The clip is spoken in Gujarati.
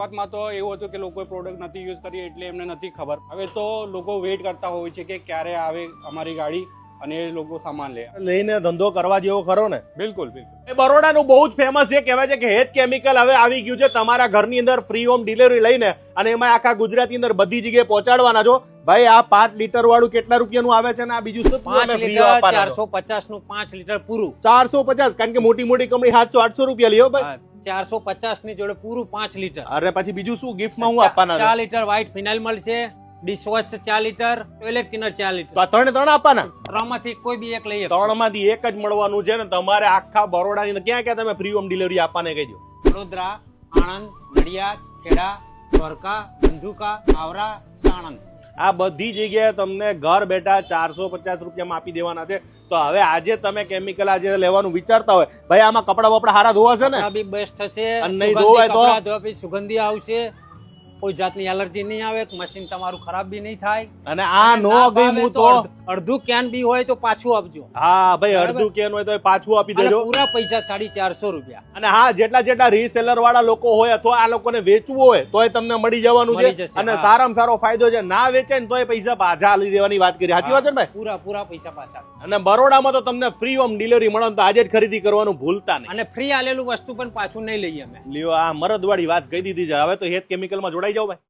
શરૂઆતમાં તો એવું હતું કે લોકોએ પ્રોડક્ટ નથી યુઝ કરી એટલે એમને નથી ખબર. હવે તો લોકો વેઇટ કરતા હોય છે કે ક્યારે આવે અમારી ગાડી અને એ લોકો સામાન લે. લઈને ધંધો કરવા જેવો ખરો ને? બિલકુલ બિલકુલ. એ બરોડાનું બહુ જ ફેમસ છે, કહેવાય છે કે હેત કેમિકલ હવે આવી ગયું છે તમારા ઘરની અંદર ફ્રી હોમ ડિલિવરી લઈને, અને એમાં આખા ગુજરાતની અંદર બધી જગ્યાએ પહોંચાડવાના છો. ભાઈ આ 5 લીટર વાળું કેટલા રૂપિયાનું આવે છે ને આ બીજું શું 5 લીટર 450 નું 5 લીટર પૂરું 450? કારણ કે મોટી મોટી કંપની 700-800 રૂપિયા લ્યો ભાઈ. 450 ની જોડે પૂરું 5 લીટર. અરે પછી બીજું શું ગિફ્ટમાં હું આપવાના? 4 લીટર વ્હાઇટ ફિનાઇલ મળશે, dishwash 4 litre, toilet cleaner 4 litre. તો આ ત્રણ આપવાના? 3 માંથી કોઈ બી એક લઈએ. 3 માંથી એક જ મળવાનું છે ને તમારે આખા બરોડાની અંદર. ક્યાં ક્યાં તમે ફ્રી હોમ ડિલિવરી આપવાને કહેજો? વડોદરા, આણંદ, નડિયાદ, ખેડા, દ્વારકા, ધંધુકા, આવરા, સાણંદ. આ બધી જગ્યાએ તમને ઘર બેઠા 450 રૂપિયામાં આપી દેવાના છે. તો હવે આજે તમે કેમિકલ આજે લેવાનું વિચારતા હોય, ભાઈ આમાં કપડા બપડા હારા ધોવાશે ને? બી બેસ્ટ થશે. અને નહીં ધોવાય તો? કપડા ધોવા પછી સુગંધી આવશે, કોઈ જાતની એલર્જી નહીં આવે, મશીન તમારું ખરાબ બી નહીં થાય. અને આ નો ગયું તો અડધું કેન બી હોય તો પાછું આપજો. હા ભાઈ, અડધું કેન હોય તો પાછું આપી દેજો. પૂરા પૈસા 450 રૂપિયા. અને હા, જેટલા રીસેલર વાળા લોકો હોય અથવા આ લોકોને વેચવું હોય તોય તમને મળી જવાનું છે. અને સારામાં સારો ફાયદો છે, ના વેચે ને તોય પૈસા પાછા આલી દેવાની વાત કરી. સાચી વાત છે ને ભાઈ? પૂરા પૈસા પાછા. અને બરોડામાં તો તમને ફ્રી હોમ ડિલિવરી મળે તો આજે જ ખરીદી કરવાનું ભૂલતા નહીં. અને ફ્રી આલેલું વસ્તુ પણ પાછું નહીં લઈએ અમે. લ્યો, આ મરદવાળી વાત કહી દીધી છે. હવે તો હેત કેમિકલમાં જોડાઈ જાવ ભાઈ.